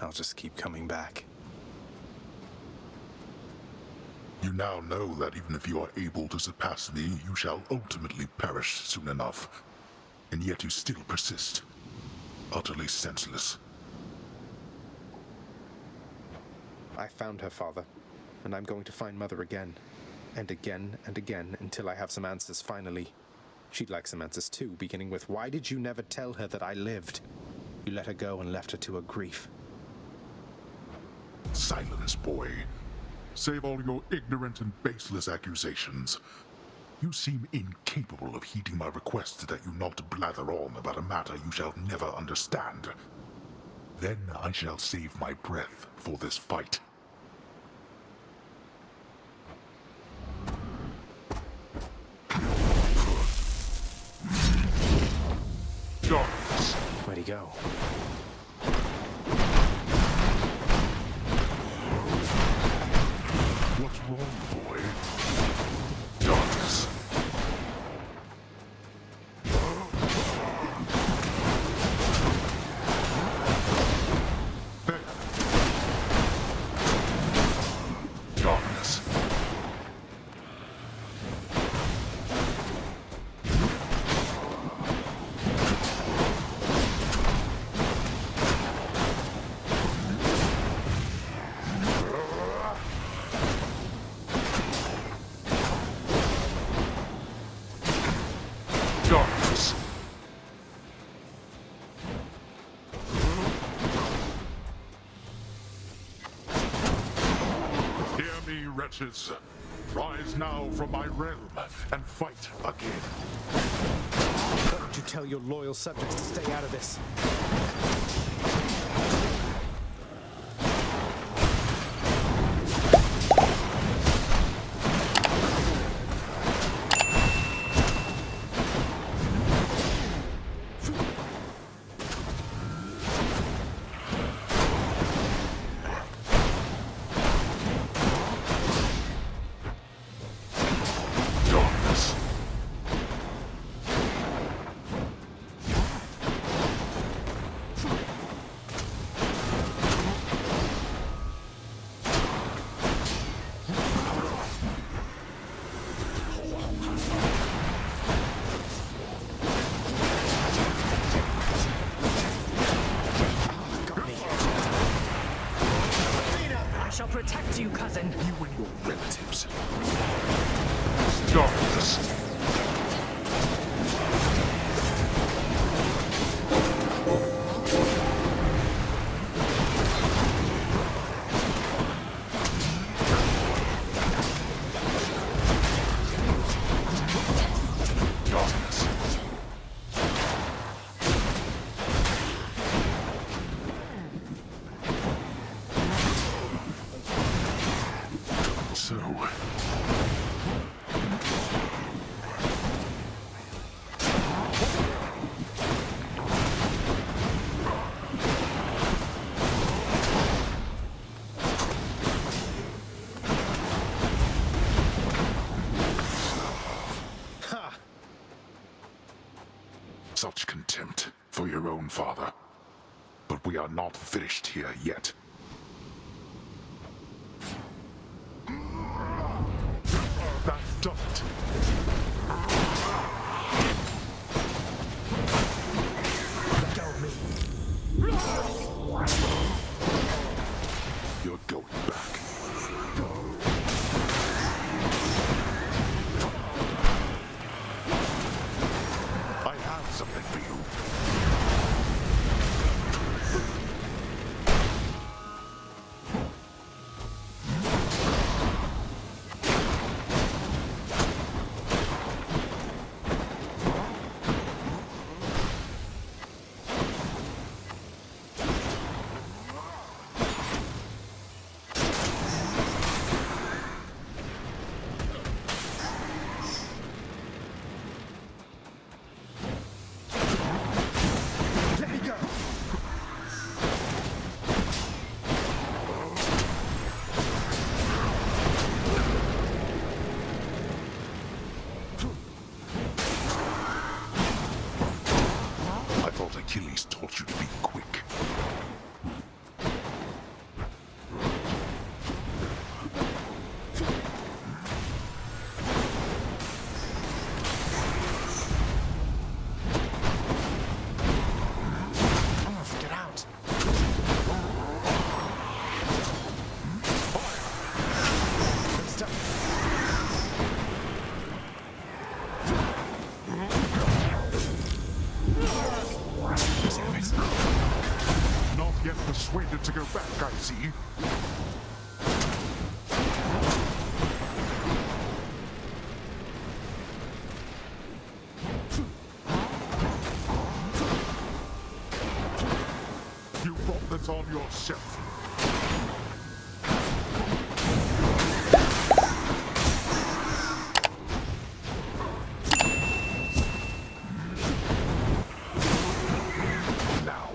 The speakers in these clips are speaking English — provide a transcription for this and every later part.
I'll just keep coming back. You now know that even if you are able to surpass me, you shall ultimately perish soon enough. And yet you still persist. Utterly senseless. I found her, Father, and I'm going to find Mother again. And again and again, until I have some answers finally. She'd like some answers too, beginning with, why did you never tell her that I lived? You let her go and left her to her grief. Silence, boy. Save all your ignorant and baseless accusations. You seem incapable of heeding my request that you not blather on about a matter you shall never understand. Then I shall save my breath for this fight. Darkness. Where'd he go? What's wrong, boy? Darkness. Darkness. Darkness. Hear me, wretches. Rise now from my realm and fight again. Why don't you tell your loyal subjects to stay out of this? Darkness. I shall protect you, cousin. You and your relatives. Darkness. Darkness. So... Ha! Such contempt for your own father. But we are not finished here yet. That does it. Let go of me. You're going back. I have something for you. go back, I see. You brought this on yourself. Now.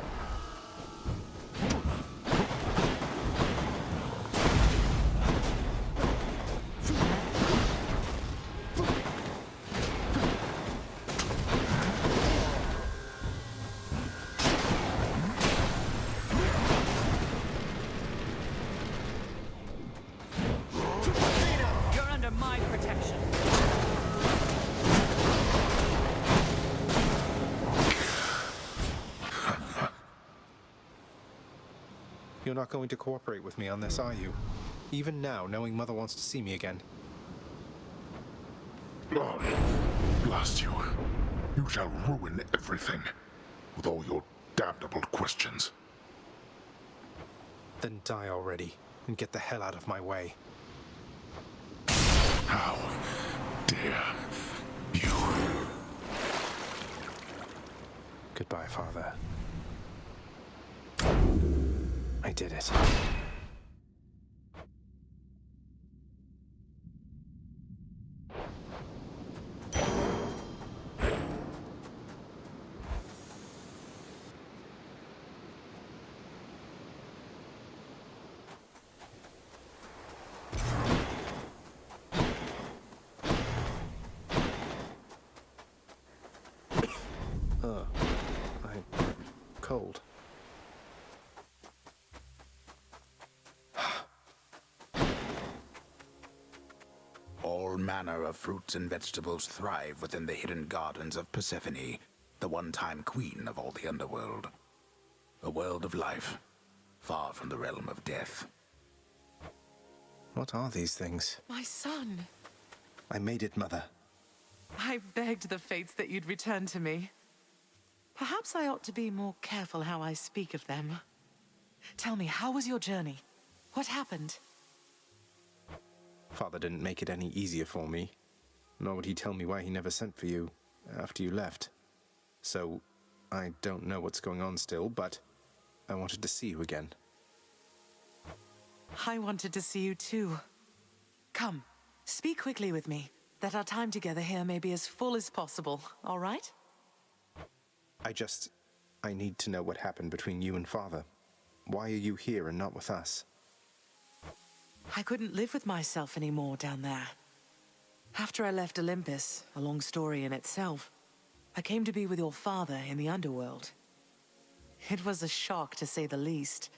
You're under my protection. You're not going to cooperate with me on this, are you? Even now, knowing Mother wants to see me again. Lord, blast you. You shall ruin everything with all your damnable questions. Then die already, and get the hell out of my way. How dare you? Goodbye, Father. I did it. I'm cold. All manner of fruits and vegetables thrive within the hidden gardens of Persephone, the one-time queen of all the underworld. A world of life, far from the realm of death. What are these things? My son. I made it, Mother. I begged the fates that you'd return to me. Perhaps I ought to be more careful how I speak of them. Tell me, how was your journey? What happened? Father didn't make it any easier for me, nor would he tell me why he never sent for you after you left. So, I don't know what's going on still, but I wanted to see you again. I wanted to see you too. Come, speak quickly with me, that our time together here may be as full as possible, all right? I need to know what happened between you and Father. Why are you here and not with us? I couldn't live with myself anymore down there. After I left Olympus, a long story in itself, I came to be with your father in the underworld. It was a shock, to say the least.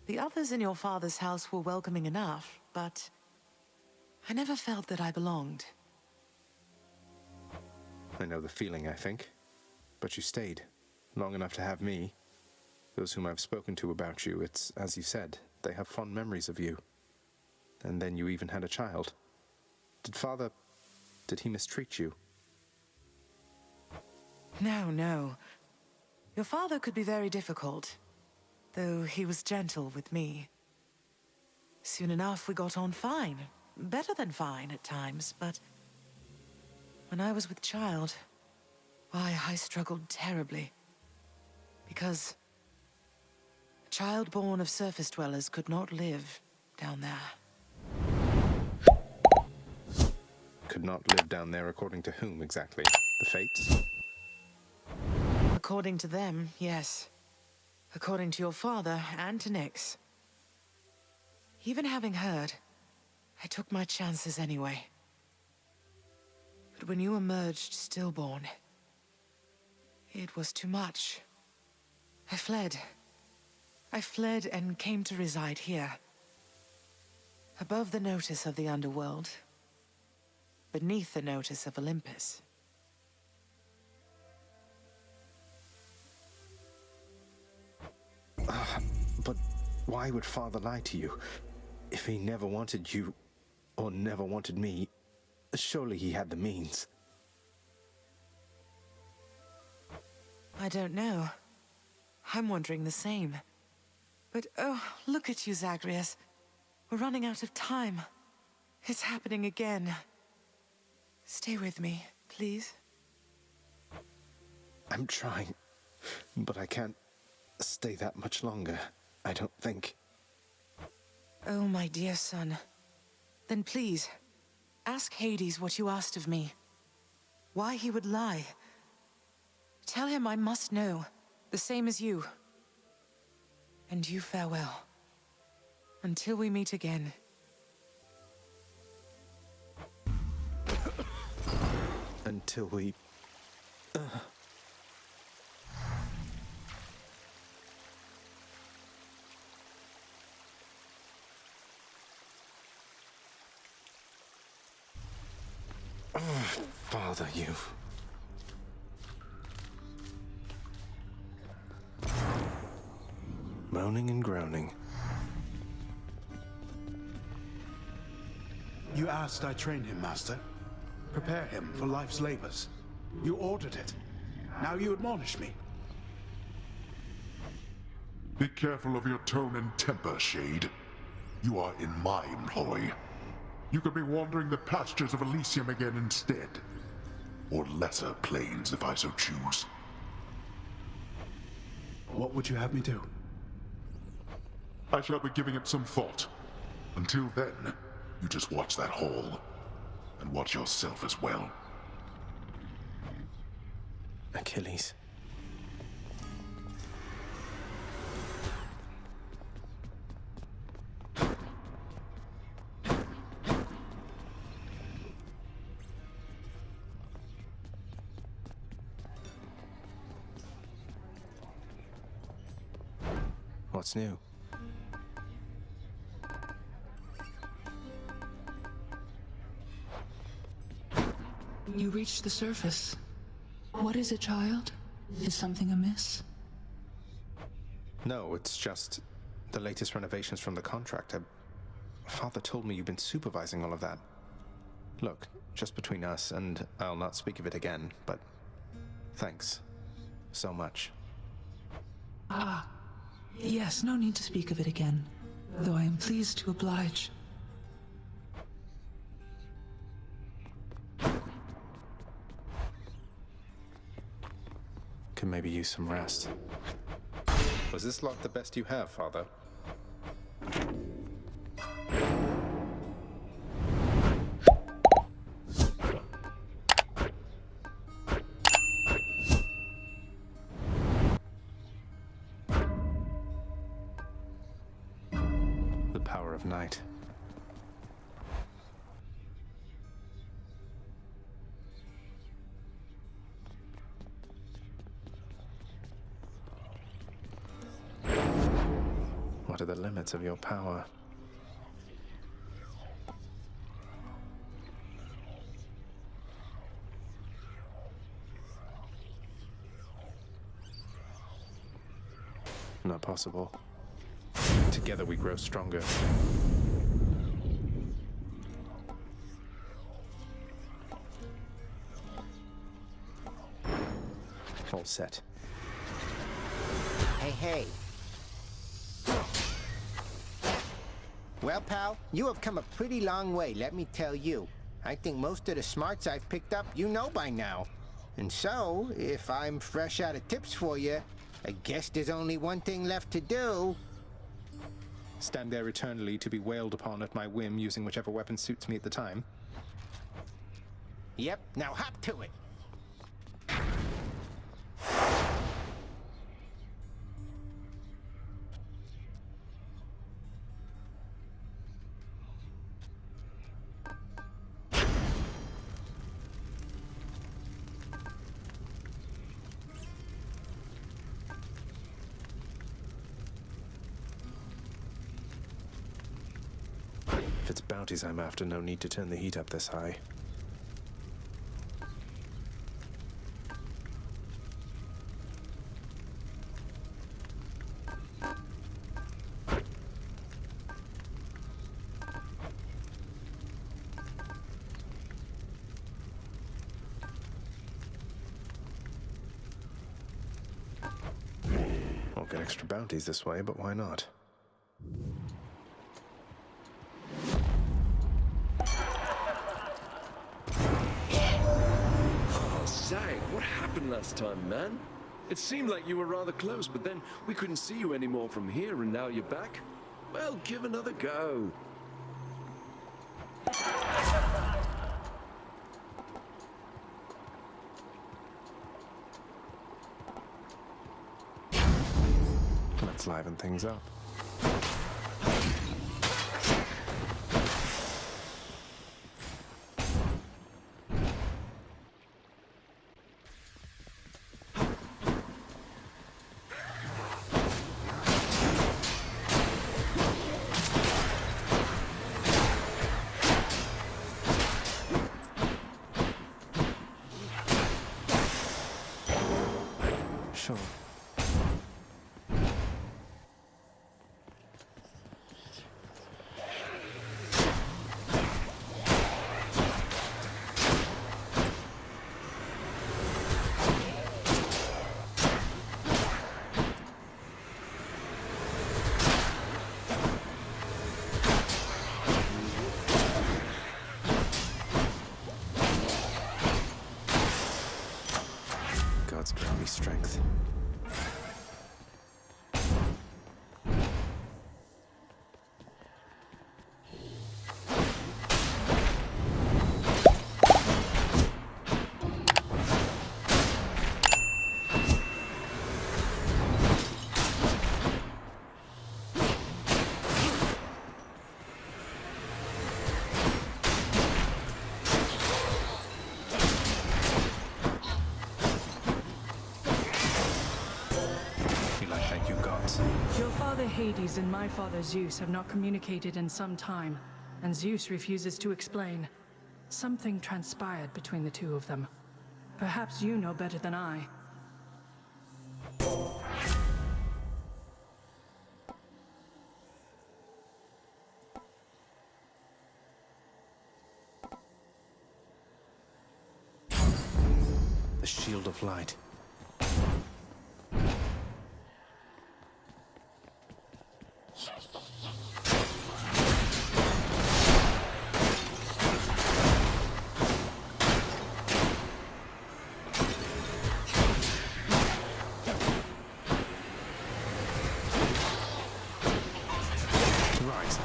The others in your father's house were welcoming enough, but I never felt that I belonged. I know the feeling, I think. But you stayed, long enough to have me. Those whom I've spoken to about you, it's as you said, they have fond memories of you. And then you even had a child. Did he mistreat you? No. Your father could be very difficult, though he was gentle with me. Soon enough, we got on fine. Better than fine at times, but when I was with child, why, I struggled terribly. Because a child born of surface dwellers could not live down there. Could not live down there according to whom exactly? The fates? According to them, yes. According to your father and to Nyx. Even having heard, I took my chances anyway. But when you emerged stillborn, it was too much. I fled. I fled and came to reside here. Above the notice of the underworld. Beneath the notice of Olympus. But why would Father lie to you? If he never wanted you, or never wanted me, surely he had the means. I don't know. I'm wondering the same. But oh, look at you, Zagreus. We're running out of time. It's happening again. Stay with me, please. I'm trying, but I can't stay that much longer, I don't think. Oh, my dear son. Then please, ask Hades what you asked of me. Why he would lie. Tell him I must know, the same as you. And you farewell. Until we meet again. Until we... Father, you... Moaning and groaning. You asked I train him, Master. Prepare him for life's labors. You ordered it. Now you admonish me. Be careful of your tone and temper, Shade. You are in my employ. You could be wandering the pastures of Elysium again instead. Or lesser planes, if I so choose. What would you have me do? I shall be giving it some thought. Until then, you just watch that hall. And watch yourself as well. Achilles. What's new? You reached the surface. What is it, child? Is something amiss? No, it's just the latest renovations from the contractor. Father told me you've been supervising all of that. Look, just between us, and I'll not speak of it again, but thanks so much. Ah, yes, no need to speak of it again, though I am pleased to oblige. Could maybe use some rest. Was this lock the best you have, Father? The power of night. What are the limits of your power? Not possible. Together we grow stronger. All set. Hey. Well, pal, you have come a pretty long way, let me tell you. I think most of the smarts I've picked up you know by now. And so, if I'm fresh out of tips for you, I guess there's only one thing left to do. Stand there eternally to be wailed upon at my whim using whichever weapon suits me at the time. Yep, now hop to it. If it's bounties I'm after, no need to turn the heat up this high. Won't get extra bounties this way, but why not? Oh, Zag, what happened last time, man? It seemed like you were rather close, but then we couldn't see you anymore from here, and now you're back? Well, give another go. Let's liven things up. Sure. God's grant me strength. Thank you, gods. Your father Hades and my father Zeus have not communicated in some time, and Zeus refuses to explain. Something transpired between the two of them. Perhaps you know better than I. The shield of light. Right.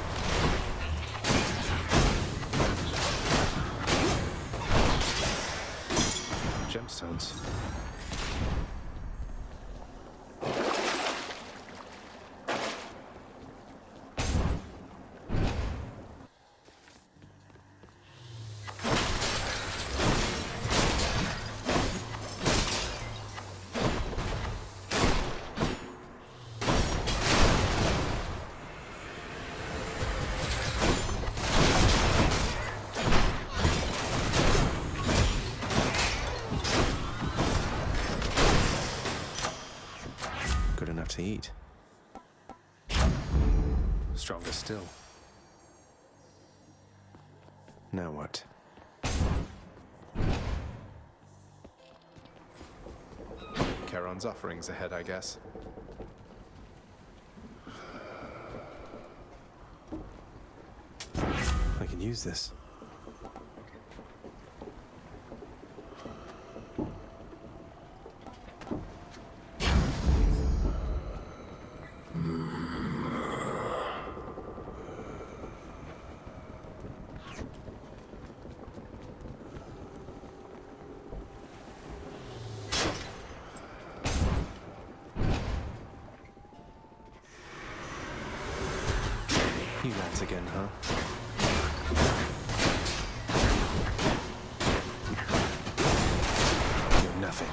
Gemstones. Good enough to eat. Stronger still. Now what? Charon's offerings ahead, I guess. I can use this. You lads again, huh? You're nothing.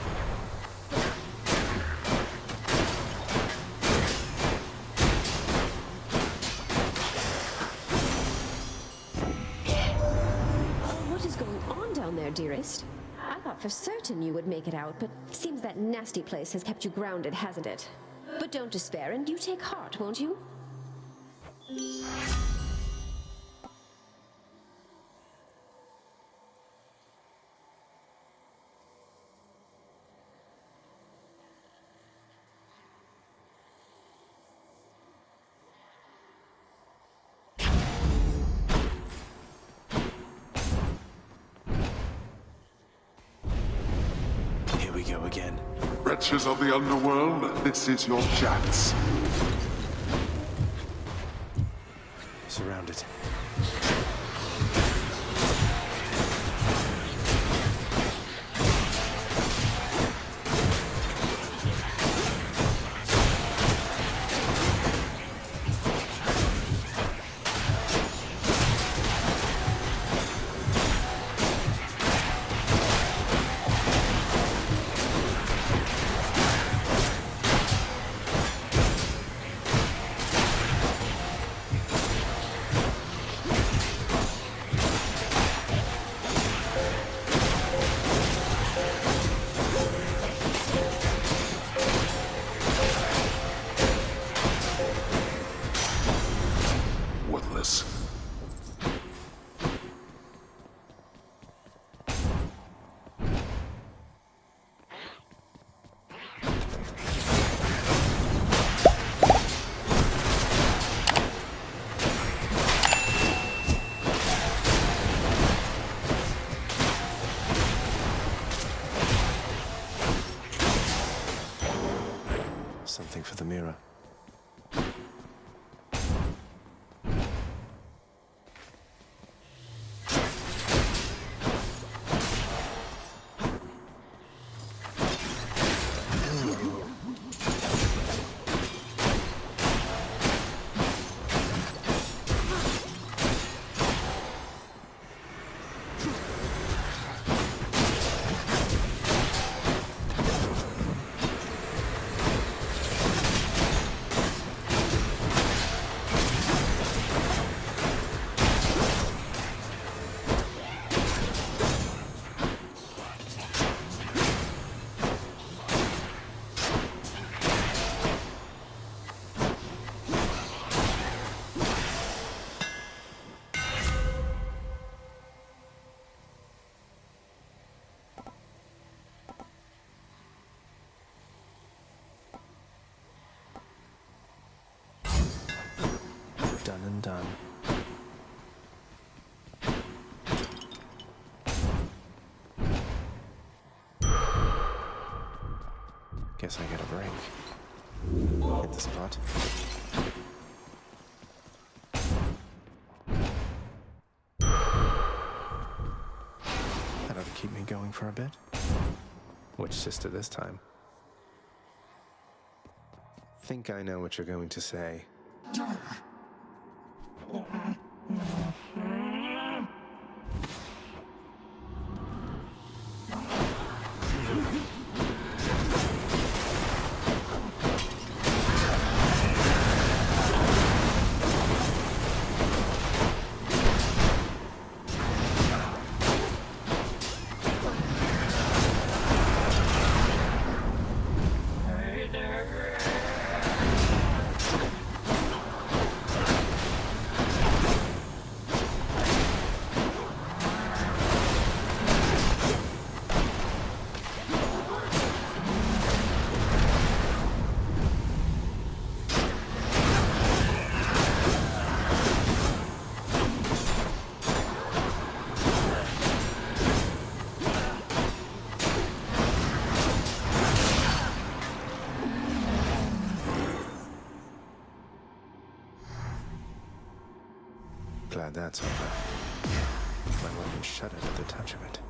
What is going on down there, dearest? I thought for certain you would make it out, but seems that nasty place has kept you grounded, hasn't it? But don't despair, and you take heart, won't you? again. Wretches of the underworld, this is your chance. Surrounded. Worthless. Something for the mirror. Done and done. Guess I get a break. Hit the spot. That ought to keep me going for a bit. Which sister this time? Think I know what you're going to say. Glad that's over. My weapon shuddered at the touch of it.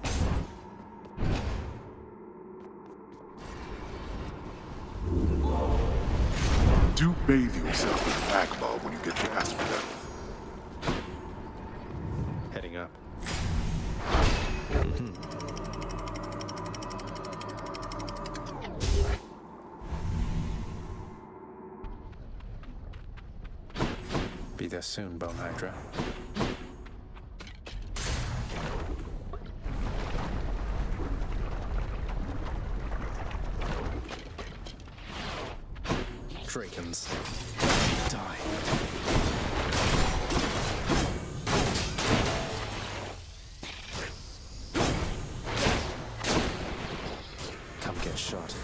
Do bathe yourself in magma when you get to Aspida. Heading up. Be there soon, Bone Hydra. Drakens. Die. Come get shot.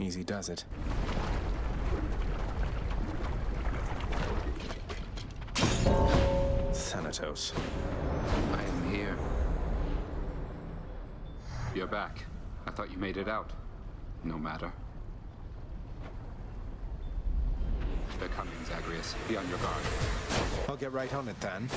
Easy does it. Thanatos. I am here. You're back. I thought you made it out. No matter. They're coming, Zagreus. Be on your guard. I'll get right on it then.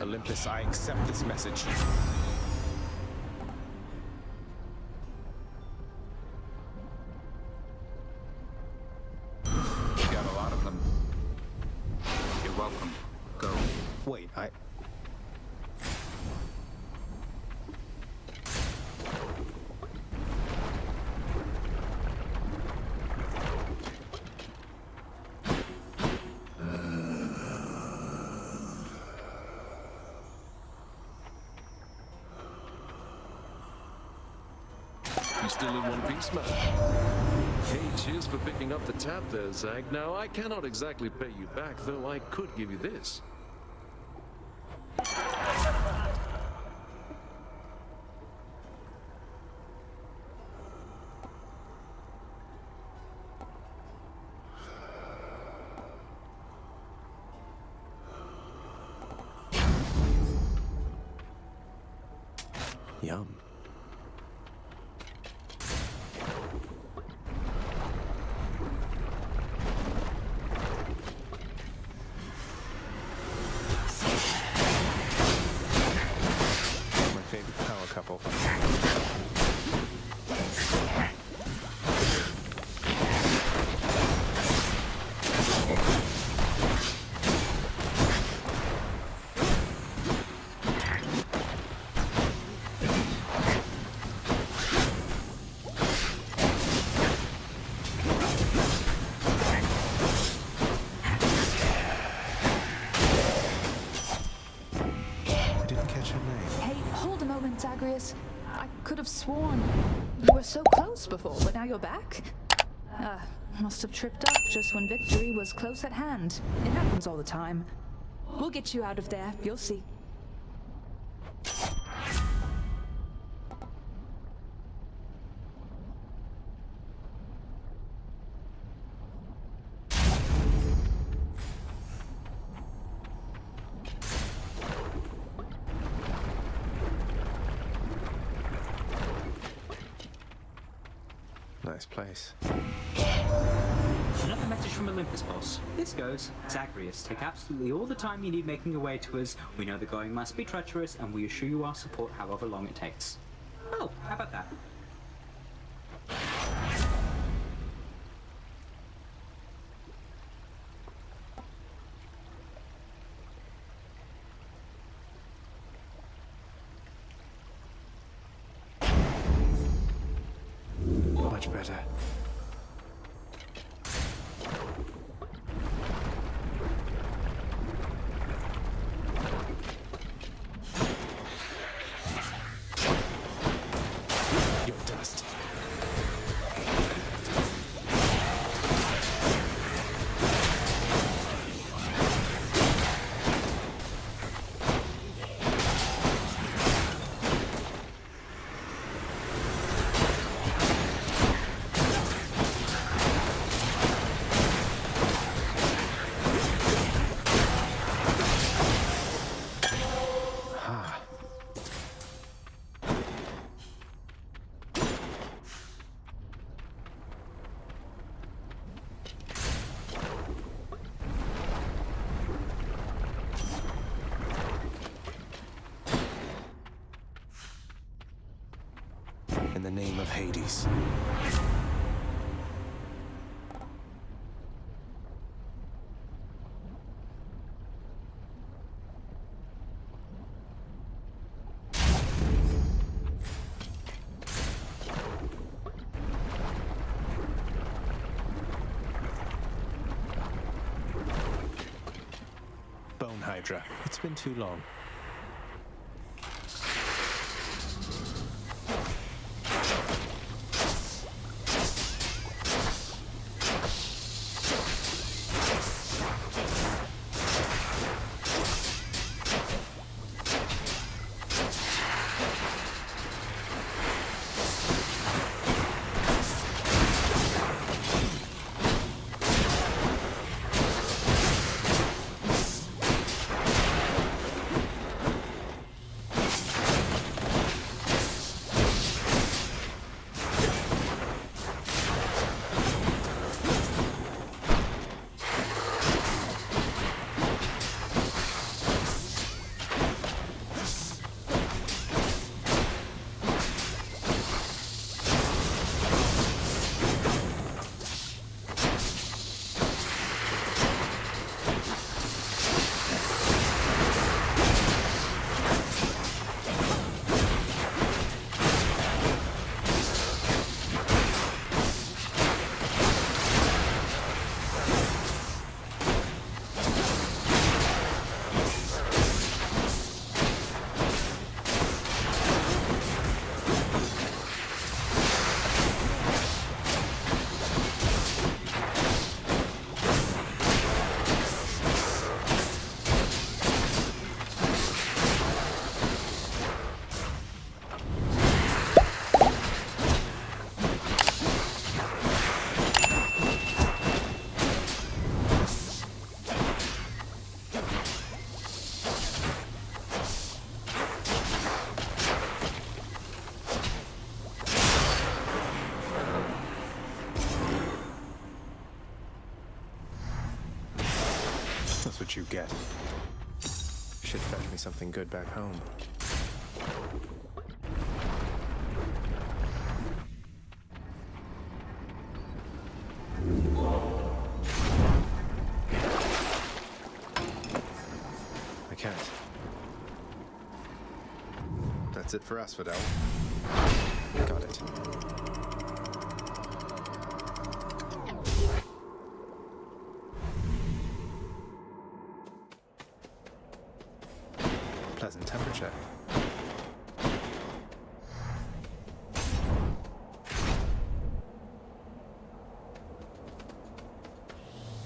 Olympus, I accept this message. We got a lot of them. You're welcome. Go. Wait, You still in one piece, man? Hey, cheers for picking up the tab there, Zag. Now, I cannot exactly pay you back, though I could give you this. Yum. My favorite power couple. Zagreus, I could have sworn you were so close before, but now you're back? Must have tripped up just when victory was close at hand. It happens all the time. We'll get you out of there, you'll see. Nice place. Another message from Olympus, boss. This goes, Zagreus, take absolutely all the time you need making your way to us. We know the going must be treacherous, and we assure you our support however long it takes. Oh, how about that? Much better. You're dust. In the name of Hades. Hydra. It's been too long. That's what you get. Should fetch me something good back home. I can't. That's it for Asphodel. Got it. Pleasant temperature.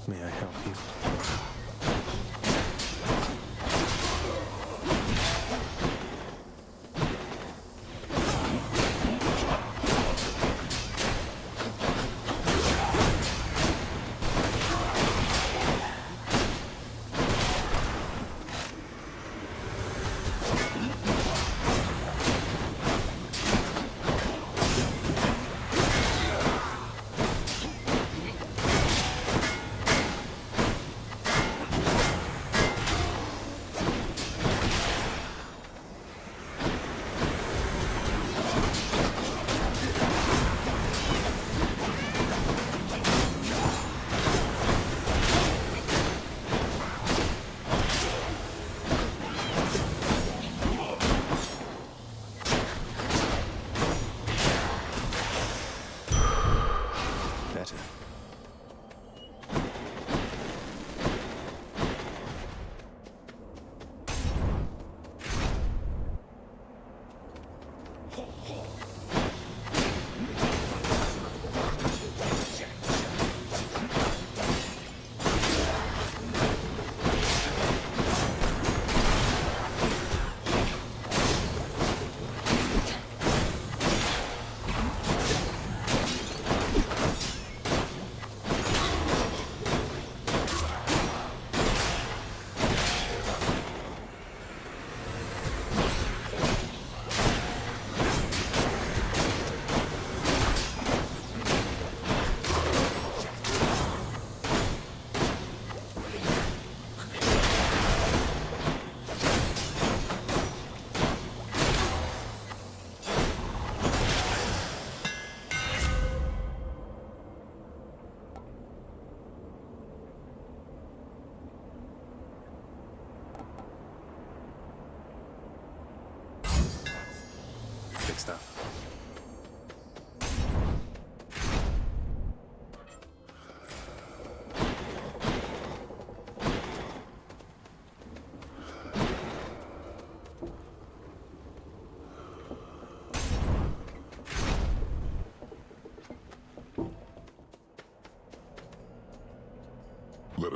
May I help you? Stuff.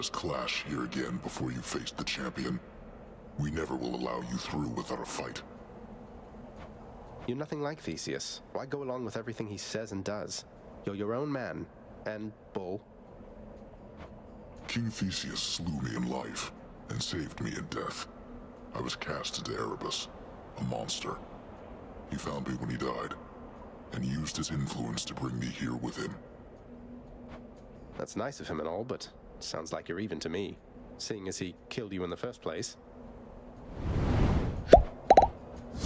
us clash here again before you face the champion. We never will allow you through without a fight. You're nothing like Theseus. Why go along with everything he says and does? You're your own man. And bull. King Theseus slew me in life, and saved me in death. I was cast into Erebus, a monster. He found me when he died, and used his influence to bring me here with him. That's nice of him and all, but sounds like you're even to me, seeing as he killed you in the first place.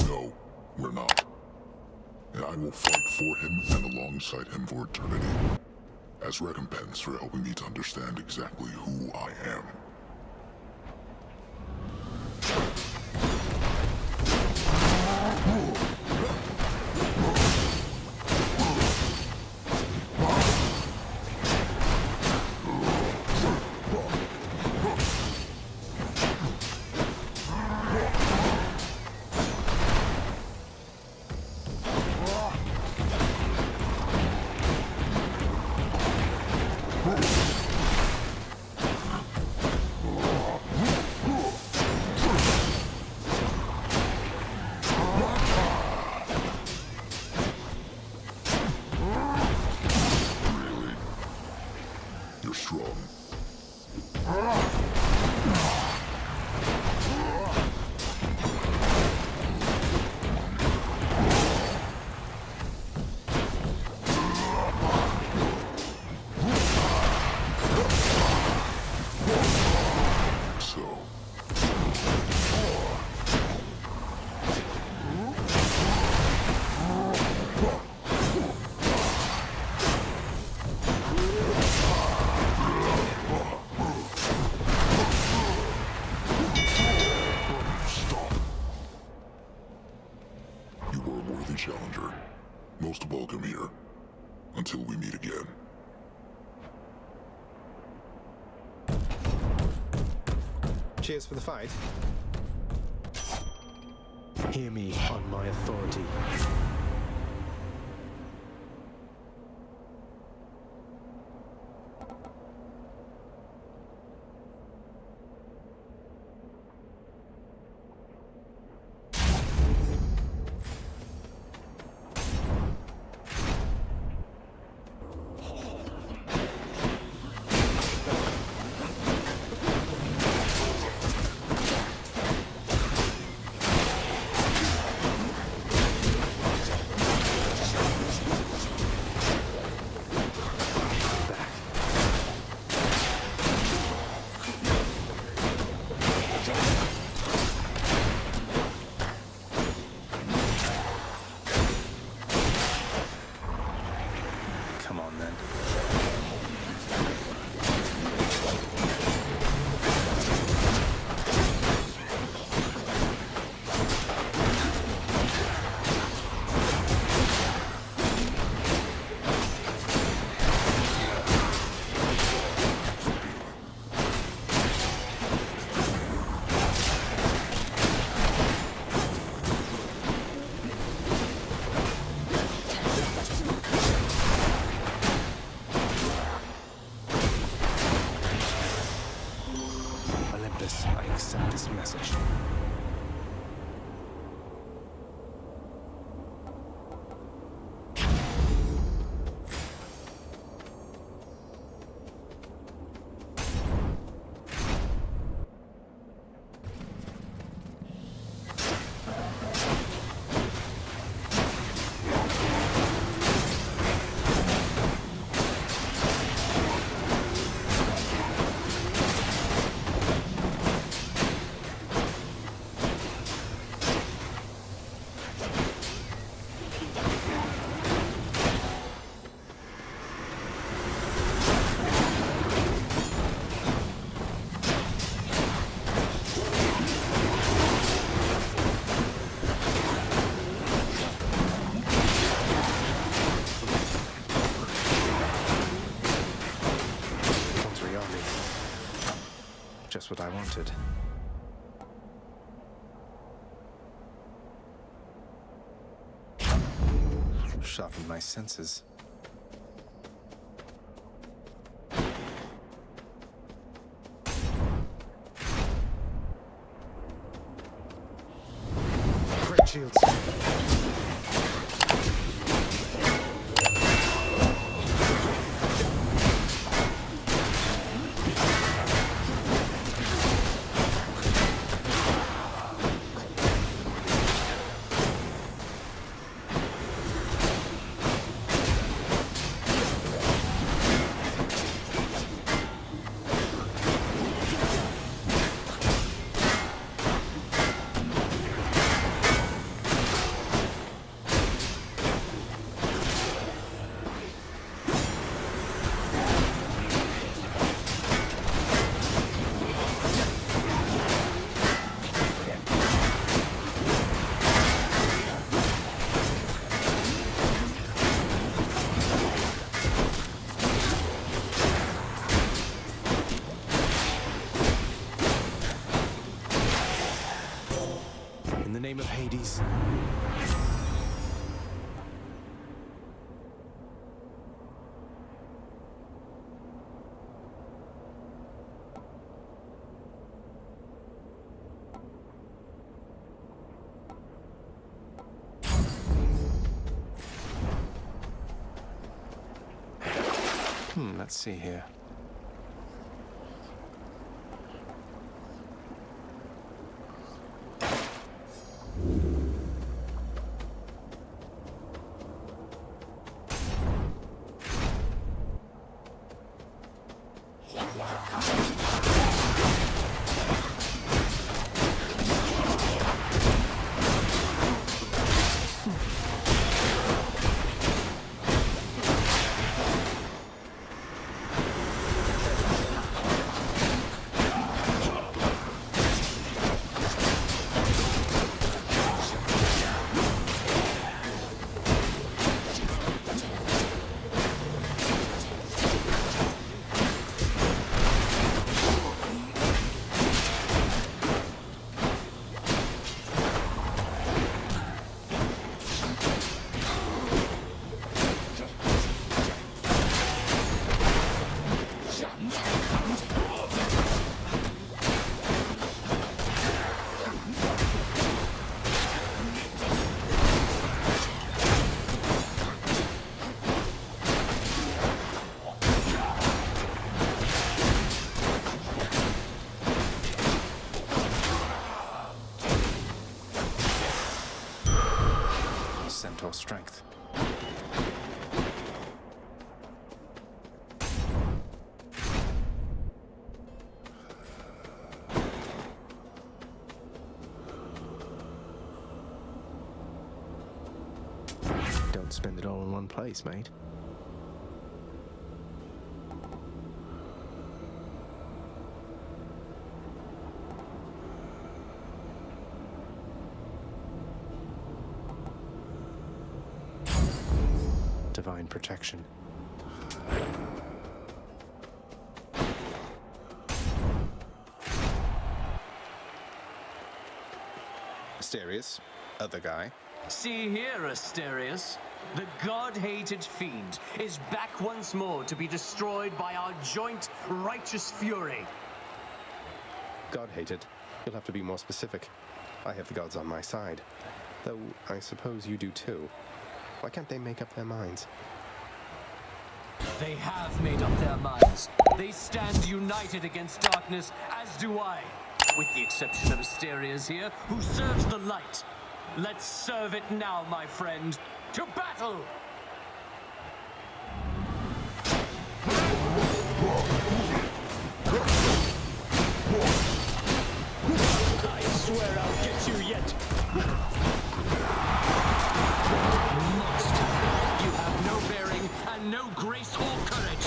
No, we're not. And I will fight for him and alongside him for eternity, as recompense for helping me to understand exactly who I am. Challenger. Most welcome here. Until we meet again. Cheers for the fight. Hear me on my authority. I accept this message. Just what I wanted. Sharpened my senses. shields. In the name of Hades. Let's see here. Centaur strength. Don't spend it all in one place, mate. Divine protection. Asterius, other guy. See here, Asterius. The god-hated fiend is back once more to be destroyed by our joint righteous fury. God-hated? You'll have to be more specific. I have the gods on my side. Though, I suppose you do too. Why can't they make up their minds? They have made up their minds. They stand united against darkness, as do I. With the exception of Asterius here, who serves the light. Let's serve it now, my friend. To battle! I swear I'll get you yet. Monster, you have no bearing and no grace or courage.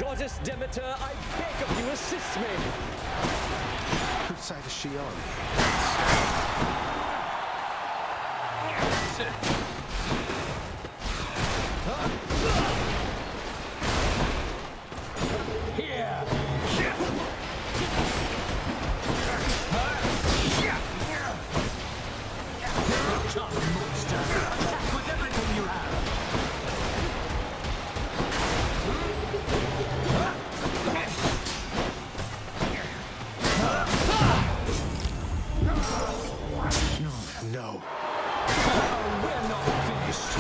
Goddess Demeter, I beg of you, assist me! Whose side is she on? Here! Tough monster! Attack with everything you have! No. We're not finished!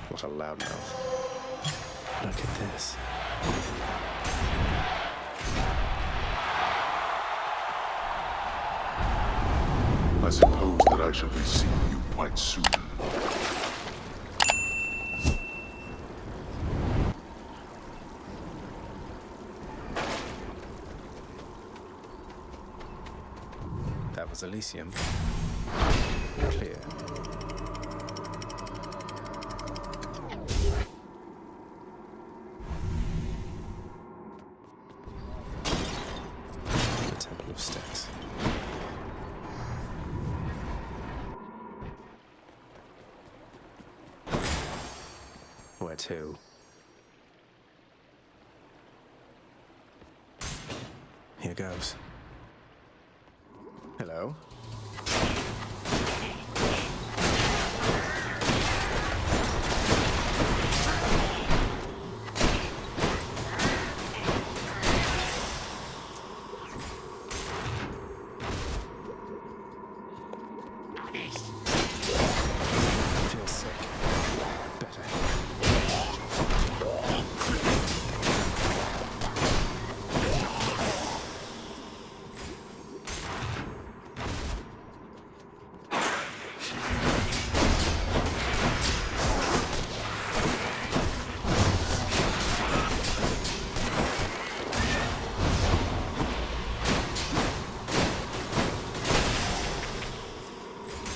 What a loudmouth. Look at this. I suppose that I shall be seeing you quite soon. That was Elysium. Clear. The Temple of Styx. Where to? Here goes. Hello? Feels sick. Better.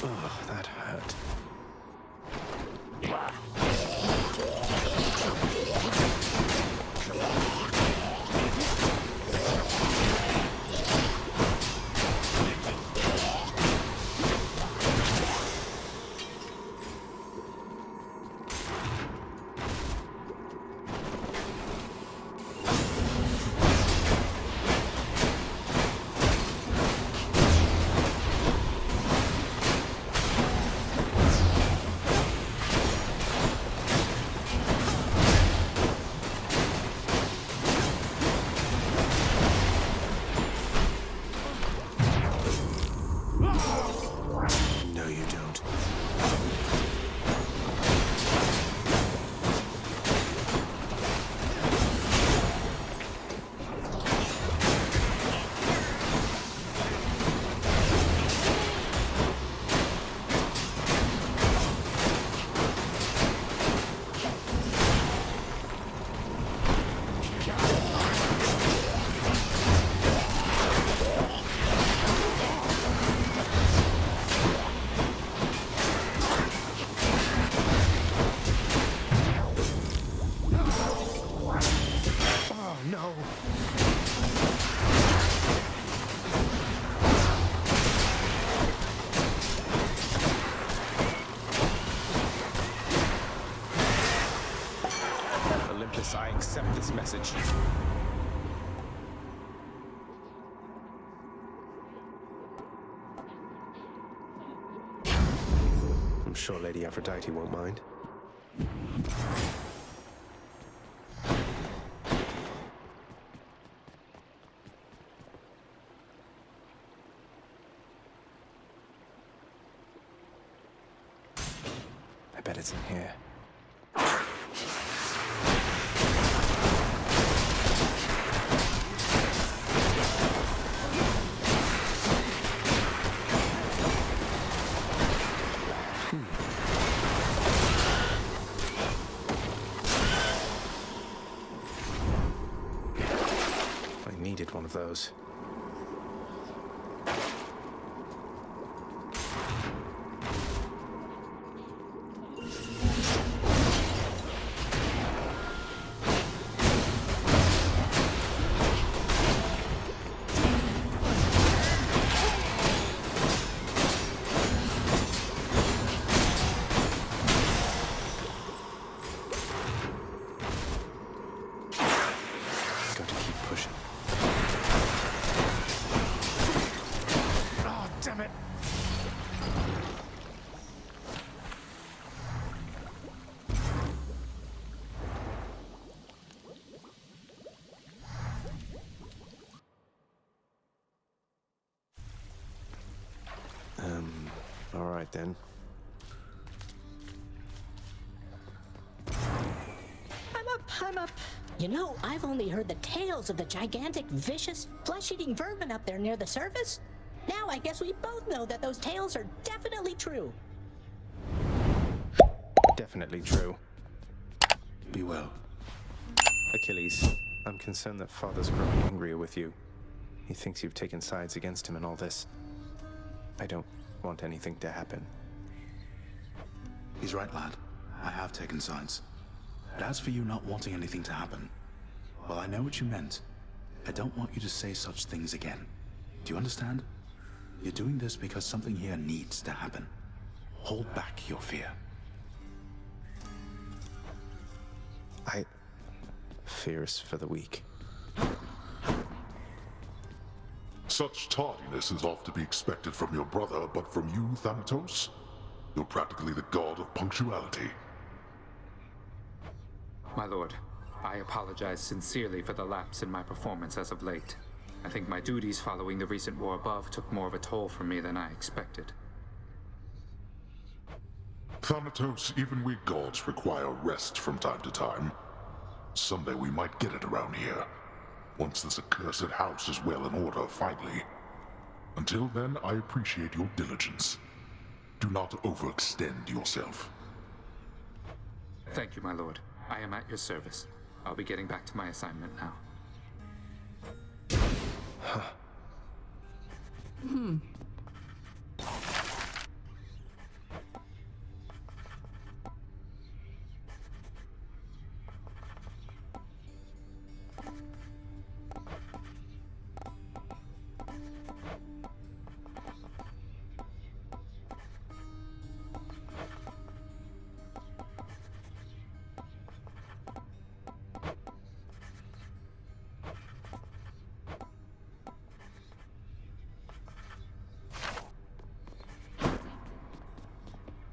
Oh, that hurt. this message. I'm sure Lady Aphrodite won't mind. I bet it's in here. I needed one of those. All right then. I'm up. You know, I've only heard the tales of the gigantic, vicious, flesh-eating vermin up there near the surface. Now I guess we both know that those tales are definitely true. Definitely true. Be well. Achilles, I'm concerned that Father's growing angrier with you. He thinks you've taken sides against him in all this. I don't want anything to happen. He's right, lad. I have taken sides. But as for you not wanting anything to happen, well, I know what you meant. I don't want you to say such things again. Do you understand? You're doing this because something here needs to happen. Hold back your fear. Fear is for the weak. Such tardiness is oft to be expected from your brother, but from you, Thanatos? You're practically the god of punctuality. My lord, I apologize sincerely for the lapse in my performance as of late. I think my duties following the recent war above took more of a toll from me than I expected. Thanatos, even we gods require rest from time to time. Someday we might get it around here. Once this accursed house is well in order, finally. Until then, I appreciate your diligence. Do not overextend yourself. Thank you, my lord. I am at your service. I'll be getting back to my assignment now.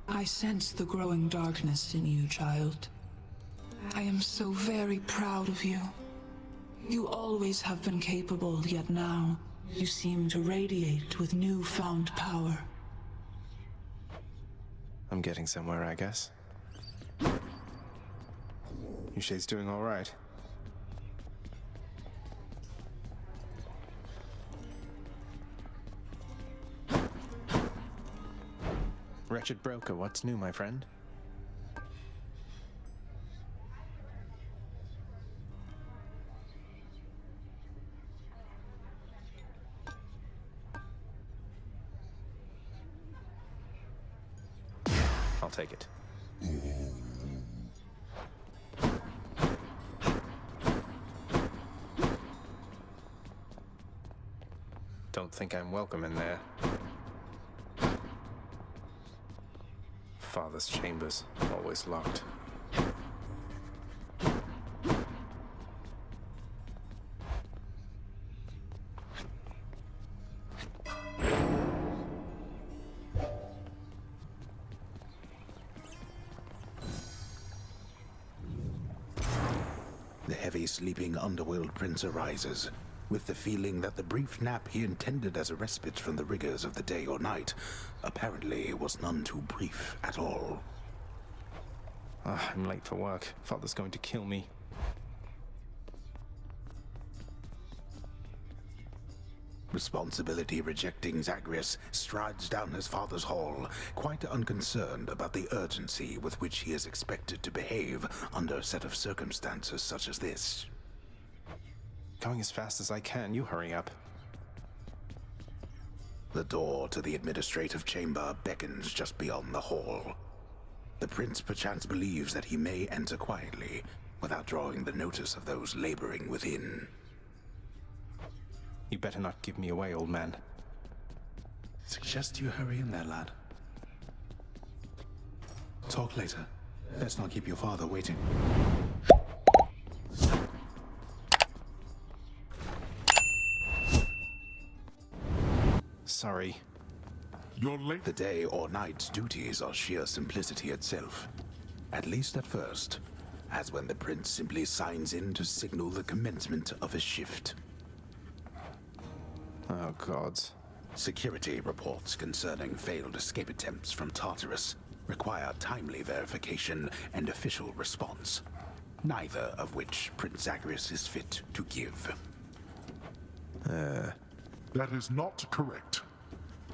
I sense the growing darkness in you, child. I am so very proud of you. You always have been capable, yet now you seem to radiate with newfound power. I'm getting somewhere, I guess. Yushai's doing all right. Wretched broker, what's new, my friend? I'll take it. Don't think I'm welcome in there. Father's chambers, always locked. heavy sleeping underworld prince arises, with the feeling that the brief nap he intended as a respite from the rigors of the day or night apparently was none too brief at all. I'm late for work. Father's going to kill me. Responsibility-rejecting Zagreus strides down his father's hall, quite unconcerned about the urgency with which he is expected to behave under a set of circumstances such as this. Going as fast as I can. You hurry up. The door to the administrative chamber beckons just beyond the hall. The prince perchance believes that he may enter quietly, without drawing the notice of those laboring within. You better not give me away, old man. Suggest you hurry in there, lad. Talk later. Let's not keep your father waiting. Sorry. You're late. The day or night's duties are sheer simplicity itself. At least at first, as when the prince simply signs in to signal the commencement of his shift. Oh, gods. Security reports concerning failed escape attempts from Tartarus require timely verification and official response, neither of which Prince Zagreus is fit to give. That is not correct.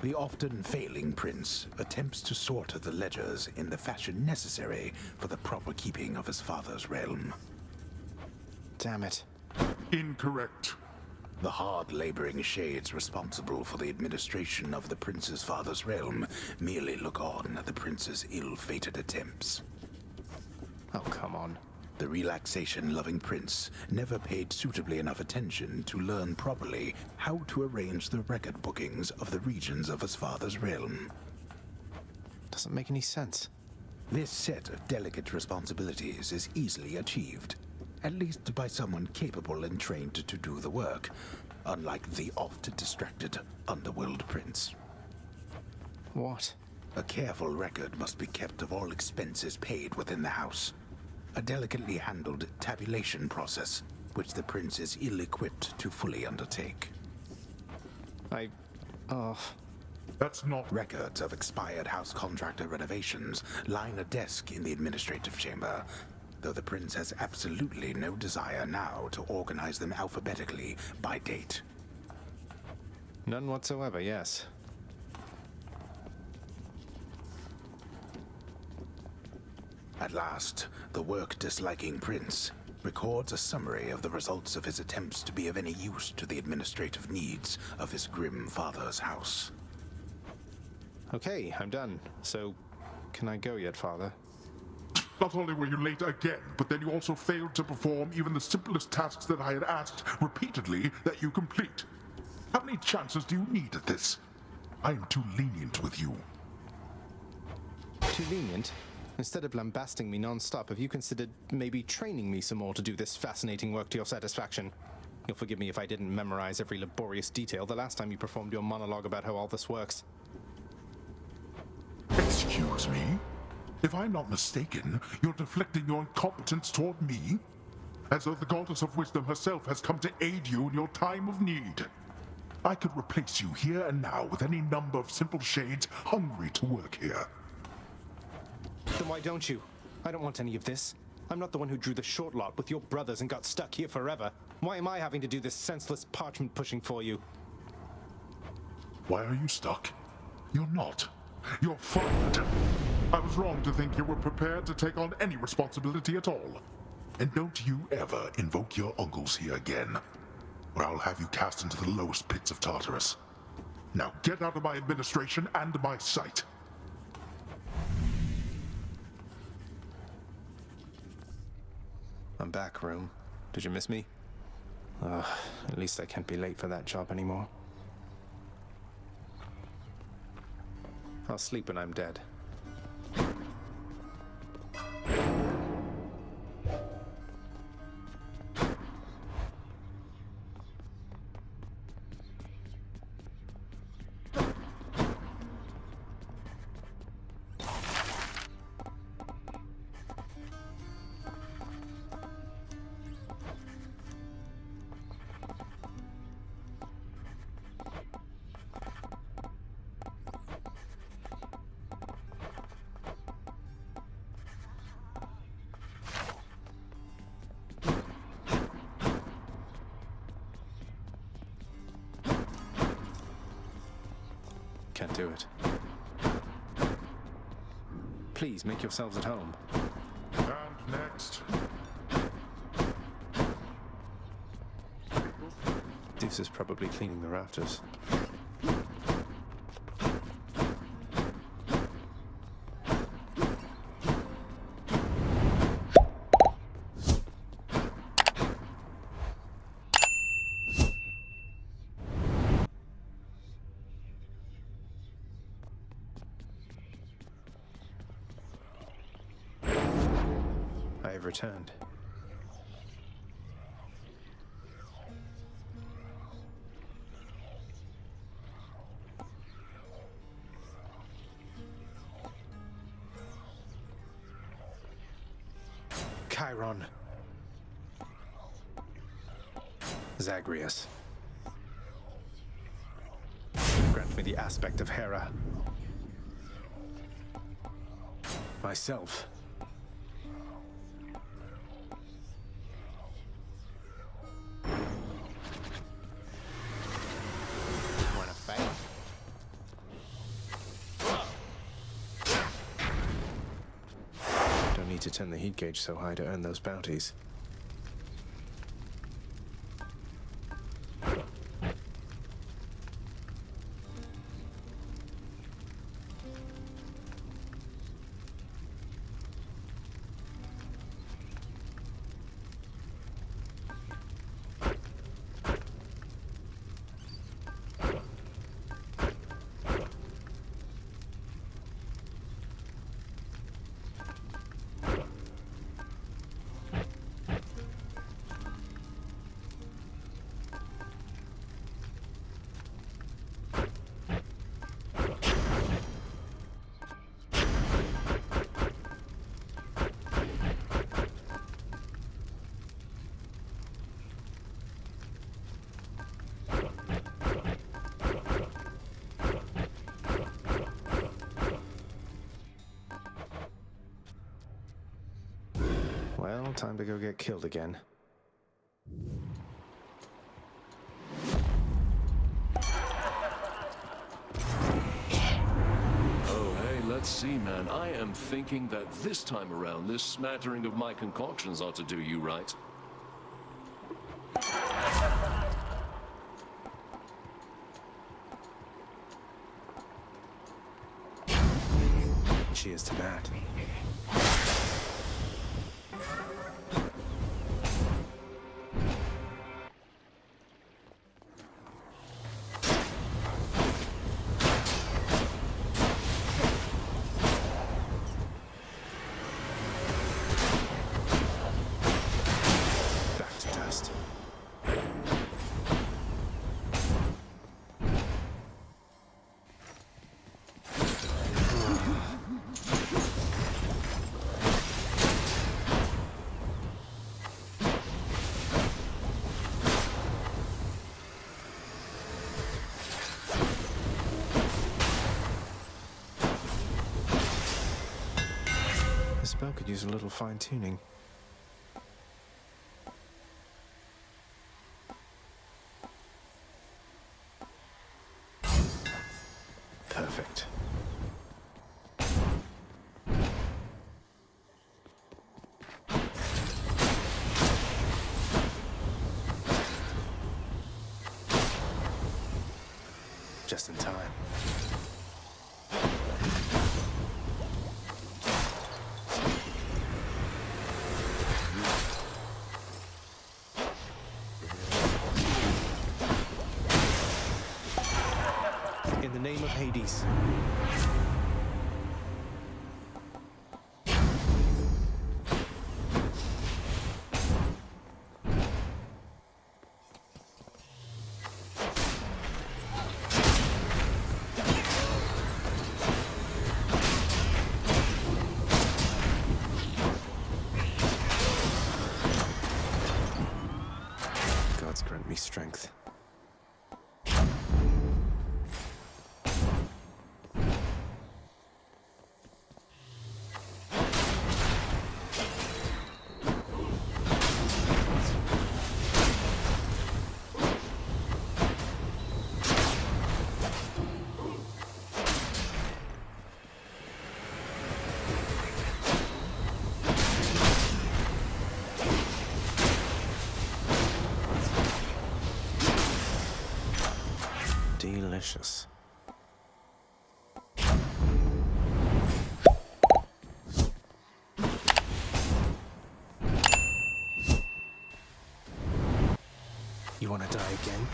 The often failing prince attempts to sort the ledgers in the fashion necessary for the proper keeping of his father's realm. Damn it. Incorrect. The hard-laboring shades responsible for the administration of the prince's father's realm merely look on at the prince's ill-fated attempts. Oh, come on. The relaxation-loving prince never paid suitably enough attention to learn properly how to arrange the record bookings of the regions of his father's realm. Doesn't make any sense. This set of delicate responsibilities is easily achieved, at least by someone capable and trained to do the work, unlike the oft-distracted underworld prince. What? A careful record must be kept of all expenses paid within the house. A delicately handled tabulation process, which the prince is ill-equipped to fully undertake. That's not... Records of expired house contractor renovations line a desk in the administrative chamber, though the prince has absolutely no desire now to organize them alphabetically by date. None whatsoever, yes. At last, the work-disliking prince records a summary of the results of his attempts to be of any use to the administrative needs of his grim father's house. Okay, I'm done. So, can I go yet, father? Not only were you late again, but then you also failed to perform even the simplest tasks that I had asked repeatedly that you complete. How many chances do you need at this? I am too lenient with you. Too lenient? Instead of lambasting me non-stop, have you considered maybe training me some more to do this fascinating work to your satisfaction? You'll forgive me if I didn't memorize every laborious detail the last time you performed your monologue about how all this works. Excuse me? If I'm not mistaken, you're deflecting your incompetence toward me? As though the goddess of wisdom herself has come to aid you in your time of need. I could replace you here and now with any number of simple shades hungry to work here. Then why don't you? I don't want any of this. I'm not the one who drew the short lot with your brothers and got stuck here forever. Why am I having to do this senseless parchment pushing for you? Why are you stuck? You're not. You're fired. I was wrong to think you were prepared to take on any responsibility at all. And don't you ever invoke your uncles here again, or I'll have you cast into the lowest pits of Tartarus. Now get out of my administration and my sight. I'm back, Room. Did you miss me? At least I can't be late for that job anymore. I'll sleep when I'm dead. Can't do it. Please, make yourselves at home. And next. Zeus is probably cleaning the rafters. I have returned. Chiron. Zagreus. Grant me the aspect of Hera. Myself. Wanna fight? Don't need to turn the heat gauge so high to earn those bounties. Well, time to go get killed again. Oh, hey, let's see, man. I am thinking that this time around, this smattering of my concoctions ought to do you right. Cheers to that. Back to dust. The spell could use a little fine-tuning. Perfect. Just in time. In the name of Hades. Gods grant me strength. vicious. You want to die again?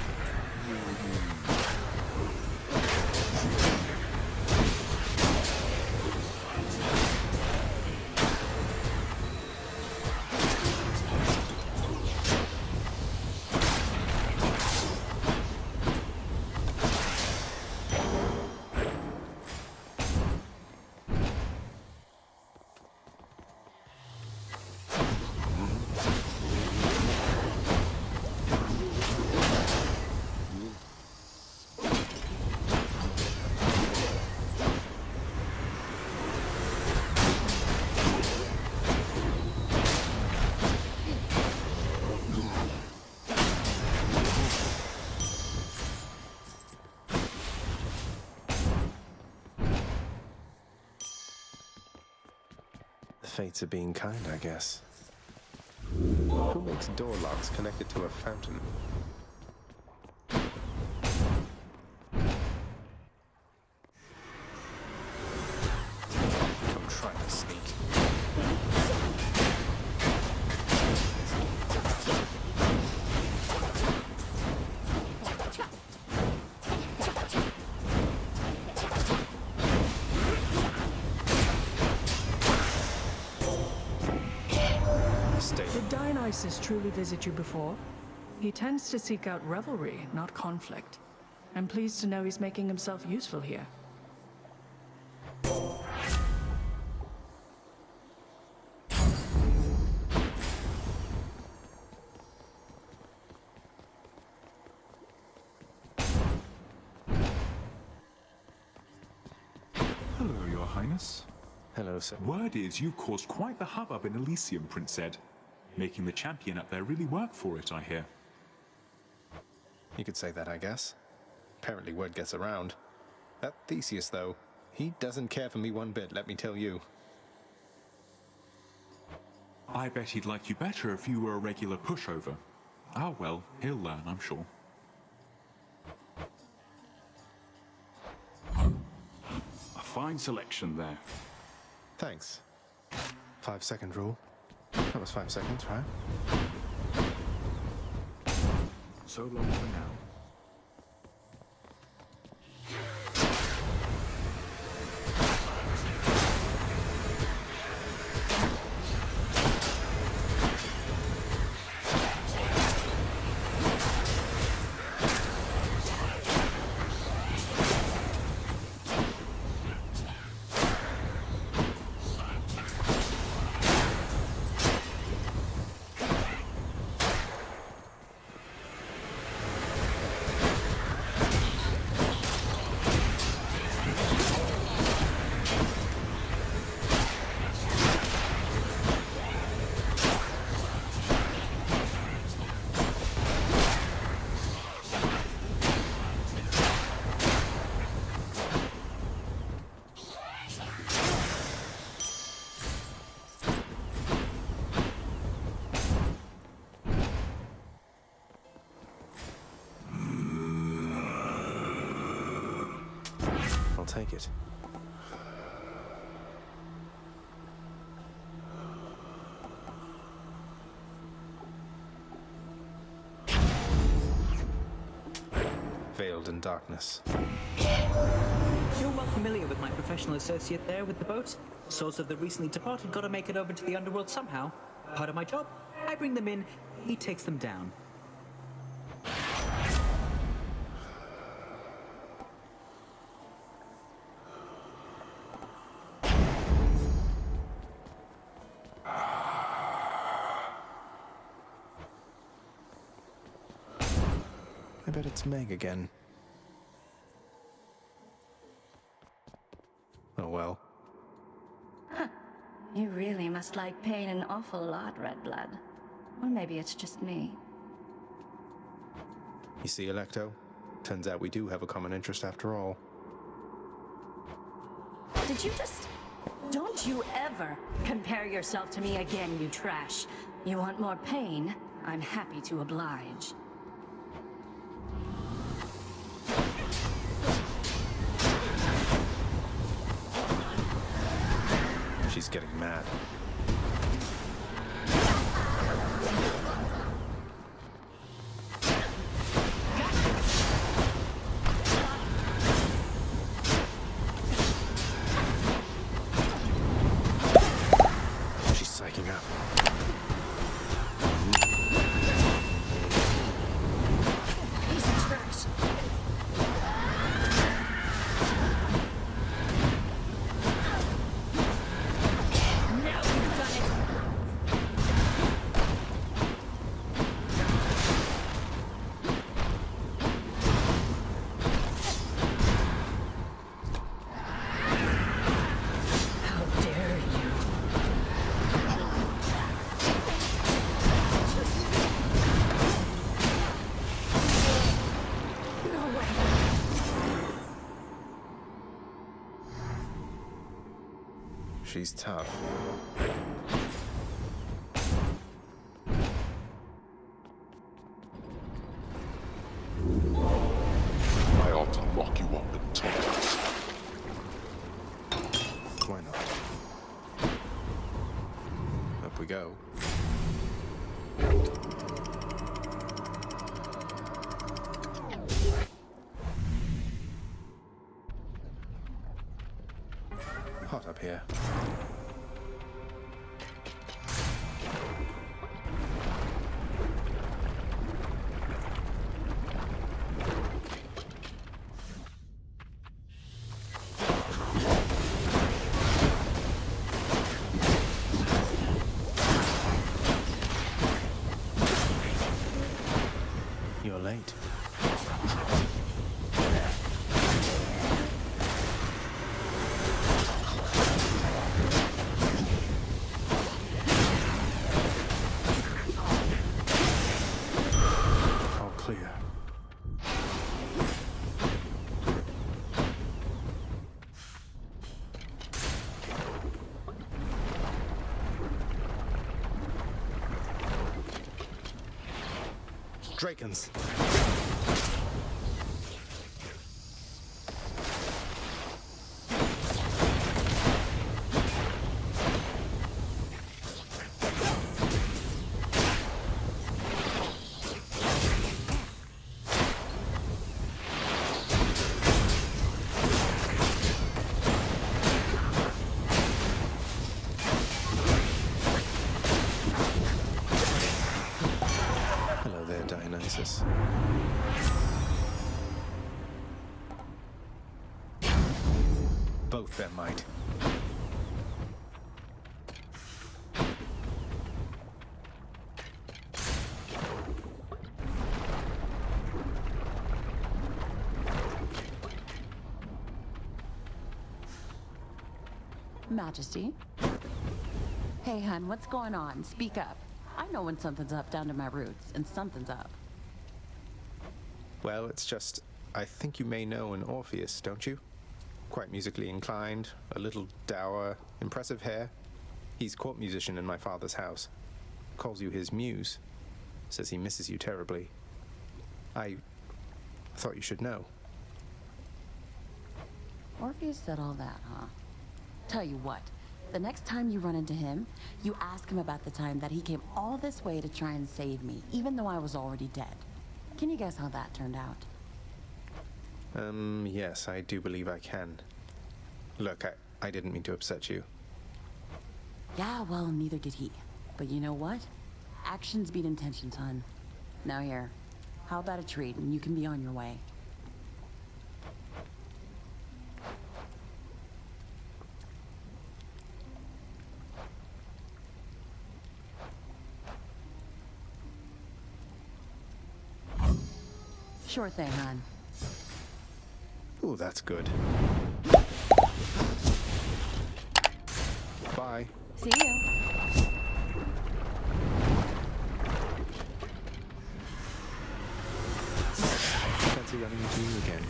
The fates are being kind, I guess. Who makes door locks connected to a fountain? Come try to sneak. Did Dionysus truly visit you before? He tends to seek out revelry, not conflict. I'm pleased to know he's making himself useful here. Hello, Your Highness. Hello, sir. Word is you caused quite the hubbub in Elysium, Prince Ed. Making the champion up there really work for it, I hear. You could say that, I guess. Apparently word gets around. That Theseus, though, he doesn't care for me one bit, let me tell you. I bet he'd like you better if you were a regular pushover. Ah well, he'll learn, I'm sure. A fine selection there. Thanks. 5-second rule. That was 5 seconds, right? So long for now. Take it. Veiled in darkness. You're well familiar with my professional associate there with the boat. Souls of the recently departed gotta make it over to the underworld somehow. Part of my job. I bring them in, he takes them down. I bet it's Meg again. Oh well. Huh. You really must like pain an awful lot, Red Blood. Or maybe it's just me. You see, Electo? Turns out we do have a common interest after all. Did you just... Don't you ever compare yourself to me again, you trash. You want more pain? I'm happy to oblige. She's getting mad. She's psyching up. She's tough. I ought to lock you up in tunnels. Why not? Up we go. Hot up here. You're late. All clear. Drakens. Hello there, Dionysus. Both their might. Majesty? Hey, hun, what's going on? Speak up. I know when something's up down to my roots, and something's up. Well, it's just, I think you may know an Orpheus, don't you? Quite musically inclined, a little dour, impressive hair. He's court musician in my father's house. Calls you his muse. Says he misses you terribly. I thought you should know. Orpheus said all that, huh? Tell you what, the next time you run into him, you ask him about the time that he came all this way to try and save me, even though I was already dead. Can you guess how that turned out? Yes, I do believe I can. Look, I didn't mean to upset you. Yeah, well, neither did he. But you know what? Actions beat intentions, hun. Now here, how about a treat and you can be on your way? Sure thing, hon. Ooh, that's good. Bye. See you. Fancy running into you again.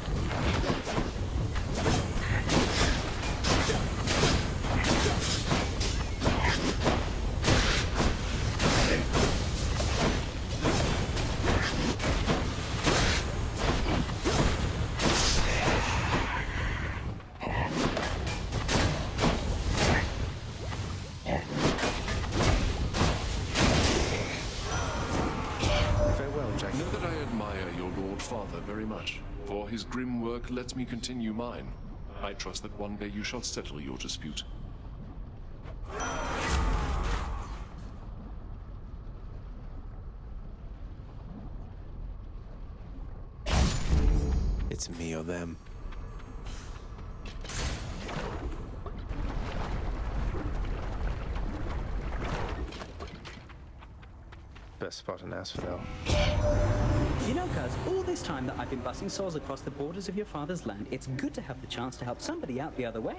father very much, for his grim work lets me continue mine. I trust that one day you shall settle your dispute. It's me or them. Best spot in Asphodel. You know, cuz, all this time that I've been busting souls across the borders of your father's land, it's good to have the chance to help somebody out the other way.